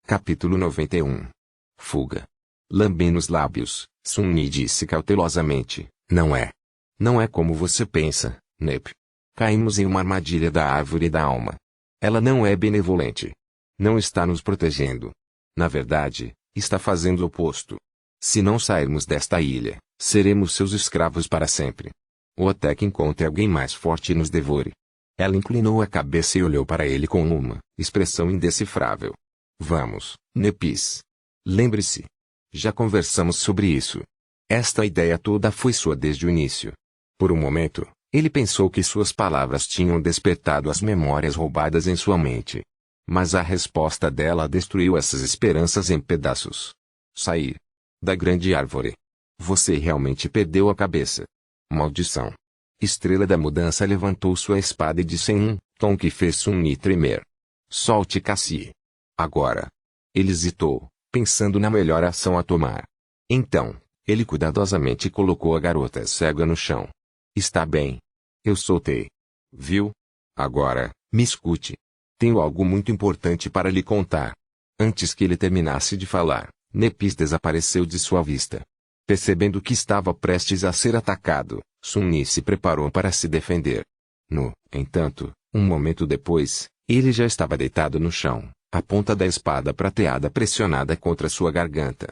Capítulo 91. Fuga. Lambendo os lábios, Sun-Yi disse cautelosamente, não é. Não é como você pensa, Nep. Caímos em uma armadilha da árvore da alma. Ela não é benevolente. Não está nos protegendo. Na verdade, está fazendo o oposto. Se não sairmos desta ilha, seremos seus escravos para sempre. Ou até que encontre alguém mais forte e nos devore. Ela inclinou a cabeça e olhou para ele com uma expressão indecifrável. Vamos, Nepis. Lembre-se. Já conversamos sobre isso. Esta ideia toda foi sua desde o início. Por um momento, ele pensou que suas palavras tinham despertado as memórias roubadas em sua mente. Mas a resposta dela destruiu essas esperanças em pedaços. Sair da grande árvore. Você realmente perdeu a cabeça. Maldição. Estrela da Mudança levantou sua espada e disse em um tom que fez Sun-Yi tremer. Solte Cassie. Agora. Ele hesitou, pensando na melhor ação a tomar. Então, ele cuidadosamente colocou a garota cega no chão. Está bem. Eu soltei. Viu? Agora, me escute. Tenho algo muito importante para lhe contar. Antes que ele terminasse de falar, Nepis desapareceu de sua vista. Percebendo que estava prestes a ser atacado, Sun-Yi se preparou para se defender. No entanto, um momento depois, ele já estava deitado no chão, a ponta da espada prateada pressionada contra sua garganta.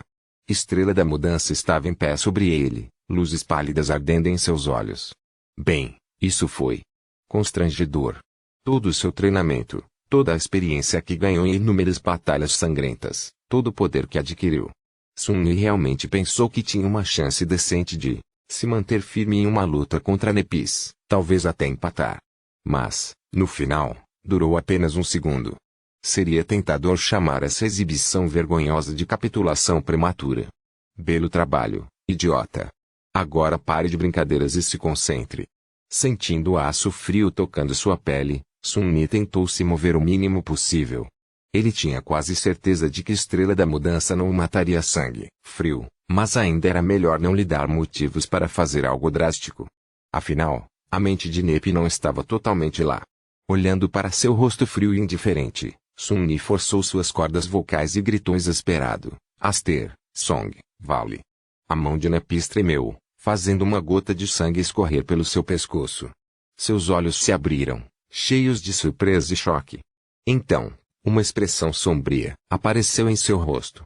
Estrela da Mudança estava em pé sobre ele, luzes pálidas ardendo em seus olhos. Bem, isso foi constrangedor. Todo o seu treinamento, toda a experiência que ganhou em inúmeras batalhas sangrentas, todo o poder que adquiriu. Sun-Yi realmente pensou que tinha uma chance decente de se manter firme em uma luta contra Nepis, talvez até empatar. Mas, no final, durou apenas um segundo. Seria tentador chamar essa exibição vergonhosa de capitulação prematura. Belo trabalho, idiota. Agora pare de brincadeiras e se concentre. Sentindo o aço frio tocando sua pele, Sun-Yi tentou se mover o mínimo possível. Ele tinha quase certeza de que Estrela da Mudança não o mataria a sangue frio, mas ainda era melhor não lhe dar motivos para fazer algo drástico. Afinal, a mente de Nep não estava totalmente lá. Olhando para seu rosto frio e indiferente, Sun-Yi forçou suas cordas vocais e gritou exasperado, Aster, Song, Vale. A mão de Nepis tremeu, fazendo uma gota de sangue escorrer pelo seu pescoço. Seus olhos se abriram, cheios de surpresa e choque. Então, uma expressão sombria apareceu em seu rosto.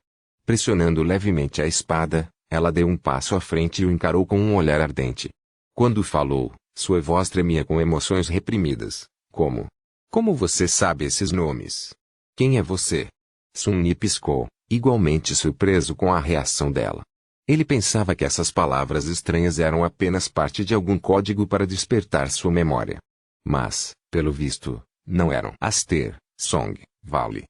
Pressionando levemente a espada, ela deu um passo à frente e o encarou com um olhar ardente. Quando falou, sua voz tremia com emoções reprimidas. Como você sabe esses nomes? Quem é você? Sun-Yi piscou, igualmente surpreso com a reação dela. Ele pensava que essas palavras estranhas eram apenas parte de algum código para despertar sua memória. Mas, pelo visto, não eram. Aster, Song, Vale.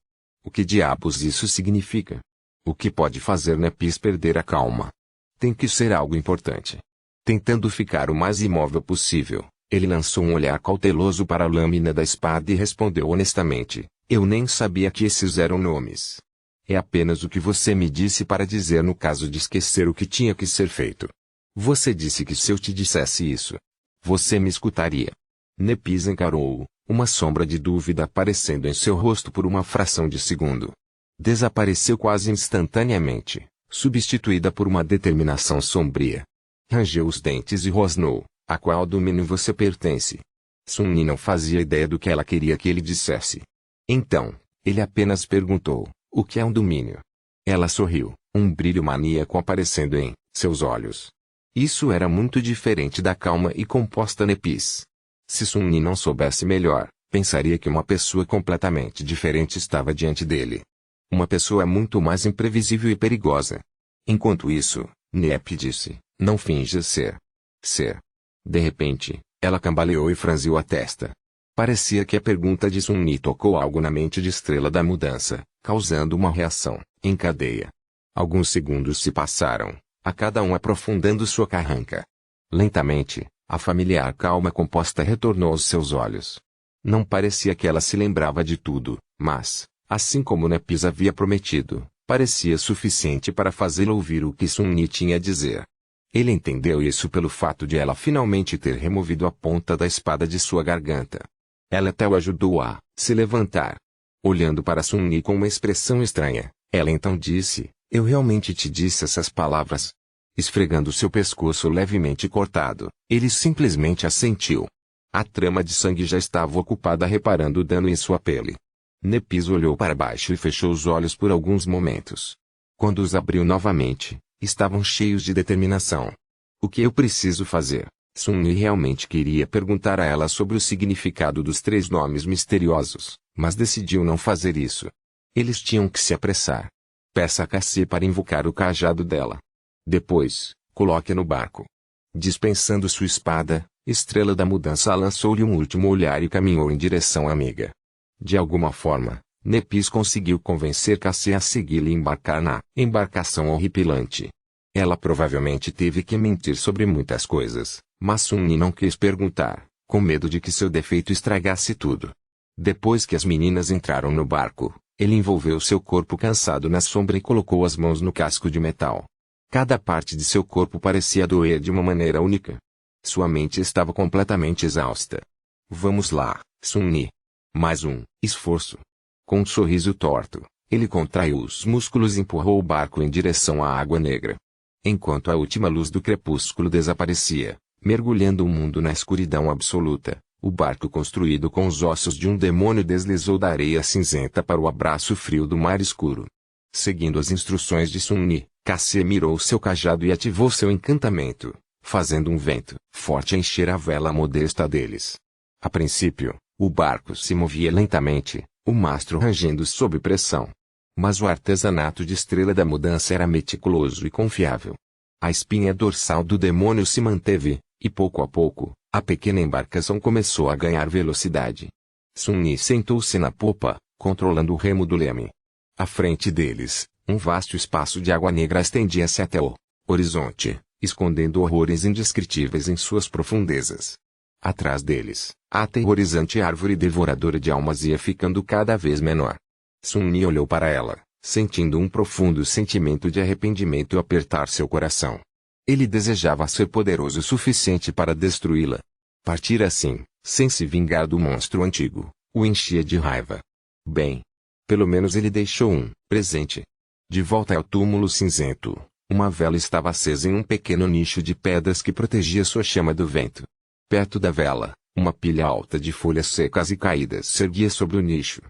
O que diabos isso significa? O que pode fazer Nepis perder a calma? Tem que ser algo importante. Tentando ficar o mais imóvel possível, ele lançou um olhar cauteloso para a lâmina da espada e respondeu honestamente, eu nem sabia que esses eram nomes. É apenas o que você me disse para dizer no caso de esquecer o que tinha que ser feito. Você disse que se eu te dissesse isso, você me escutaria. Nepis encarou-o, uma sombra de dúvida aparecendo em seu rosto por uma fração de segundo. Desapareceu quase instantaneamente, substituída por uma determinação sombria. Rangeu os dentes e rosnou, a qual domínio você pertence? Sun-Yi não fazia ideia do que ela queria que ele dissesse. Então, ele apenas perguntou, o que é um domínio? Ela sorriu, um brilho maníaco aparecendo em seus olhos. Isso era muito diferente da calma e composta Nepis. Se Sun-Yi não soubesse melhor, pensaria que uma pessoa completamente diferente estava diante dele. Uma pessoa muito mais imprevisível e perigosa. Enquanto isso, Nep disse, não finja ser. De repente, ela cambaleou e franziu a testa. Parecia que a pergunta de Sun-Yi tocou algo na mente de Estrela da Mudança, causando uma reação em cadeia. Alguns segundos se passaram, a cada um aprofundando sua carranca. Lentamente, a familiar calma composta retornou aos seus olhos. Não parecia que ela se lembrava de tudo, mas, assim como Nepis havia prometido, parecia suficiente para fazê-lo ouvir o que Sun-Yi tinha a dizer. Ele entendeu isso pelo fato de ela finalmente ter removido a ponta da espada de sua garganta. Ela até o ajudou a se levantar. Olhando para Sun-Yi com uma expressão estranha, ela então disse, eu realmente te disse essas palavras? Esfregando seu pescoço levemente cortado, ele simplesmente assentiu. A trama de sangue já estava ocupada reparando o dano em sua pele. Nepis olhou para baixo e fechou os olhos por alguns momentos. Quando os abriu novamente, estavam cheios de determinação. O que eu preciso fazer? Sun-Yi realmente queria perguntar a ela sobre o significado dos 3 nomes misteriosos, mas decidiu não fazer isso. Eles tinham que se apressar. Peça a Cassie para invocar o cajado dela. Depois, coloque no barco. Dispensando sua espada, Estrela da Mudança lançou-lhe um último olhar e caminhou em direção à amiga. De alguma forma, Nepis conseguiu convencer Cassie a segui-la e embarcar na embarcação horripilante. Ela provavelmente teve que mentir sobre muitas coisas, mas Sun-Yi não quis perguntar, com medo de que seu defeito estragasse tudo. Depois que as meninas entraram no barco, ele envolveu seu corpo cansado na sombra e colocou as mãos no casco de metal. Cada parte de seu corpo parecia doer de uma maneira única. Sua mente estava completamente exausta. Vamos lá, Sun-Yi. Mais um esforço. Com um sorriso torto, ele contraiu os músculos e empurrou o barco em direção à água negra. Enquanto a última luz do crepúsculo desaparecia, mergulhando o mundo na escuridão absoluta, o barco construído com os ossos de um demônio deslizou da areia cinzenta para o abraço frio do mar escuro. Seguindo as instruções de Sun-Yi, Cassie mirou seu cajado e ativou seu encantamento, fazendo um vento forte encher a vela modesta deles. A princípio, o barco se movia lentamente, o mastro rangendo sob pressão. Mas o artesanato de Estrela da Mudança era meticuloso e confiável. A espinha dorsal do demônio se manteve, e pouco a pouco, a pequena embarcação começou a ganhar velocidade. Sun-Yi sentou-se na popa, controlando o remo do leme. À frente deles, um vasto espaço de água negra estendia-se até o horizonte, escondendo horrores indescritíveis em suas profundezas. Atrás deles, a aterrorizante árvore devoradora de almas ia ficando cada vez menor. Sun-Yi olhou para ela, sentindo um profundo sentimento de arrependimento apertar seu coração. Ele desejava ser poderoso o suficiente para destruí-la. Partir assim, sem se vingar do monstro antigo, o enchia de raiva. Bem, pelo menos ele deixou um presente. De volta ao túmulo cinzento, uma vela estava acesa em um pequeno nicho de pedras que protegia sua chama do vento. Perto da vela, uma pilha alta de folhas secas e caídas se erguia sobre o nicho.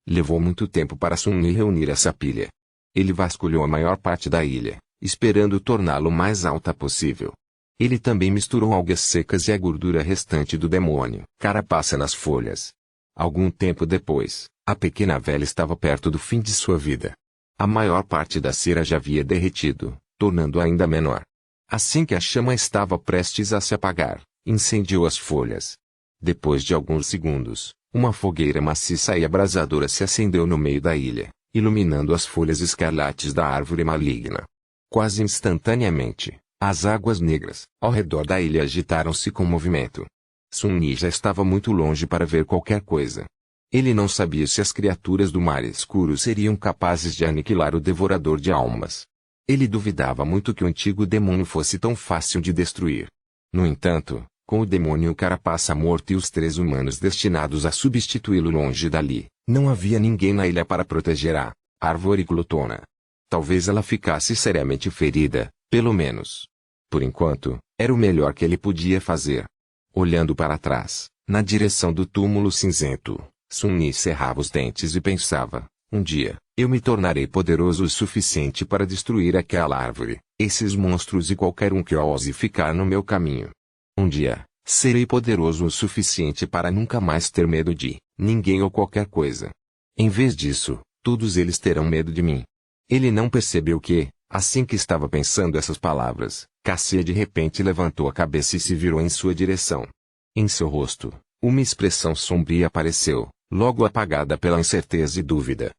Levou muito tempo para Sun-Yi reunir essa pilha. Ele vasculhou a maior parte da ilha, esperando torná-lo mais alta possível. Ele também misturou algas secas e a gordura restante do demônio carapaça nas folhas. Algum tempo depois, a pequena vela estava perto do fim de sua vida. A maior parte da cera já havia derretido, tornando-a ainda menor. Assim que a chama estava prestes a se apagar, incendiou as folhas. Depois de alguns segundos, uma fogueira maciça e abrasadora se acendeu no meio da ilha, iluminando as folhas escarlates da árvore maligna. Quase instantaneamente, as águas negras, ao redor da ilha agitaram-se com movimento. Sun-Yi já estava muito longe para ver qualquer coisa. Ele não sabia se as criaturas do mar escuro seriam capazes de aniquilar o devorador de almas. Ele duvidava muito que o antigo demônio fosse tão fácil de destruir. No entanto, com o demônio carapaça morto e os 3 humanos destinados a substituí-lo longe dali, não havia ninguém na ilha para proteger a árvore glutona. Talvez ela ficasse seriamente ferida, pelo menos. Por enquanto, era o melhor que ele podia fazer. Olhando para trás, na direção do túmulo cinzento, Sun-Yi cerrava os dentes e pensava, um dia, eu me tornarei poderoso o suficiente para destruir aquela árvore, esses monstros e qualquer um que ouse ficar no meu caminho. Um dia, serei poderoso o suficiente para nunca mais ter medo de ninguém ou qualquer coisa. Em vez disso, todos eles terão medo de mim. Ele não percebeu que, assim que estava pensando essas palavras, Cassie de repente levantou a cabeça e se virou em sua direção. Em seu rosto, uma expressão sombria apareceu, logo apagada pela incerteza e dúvida.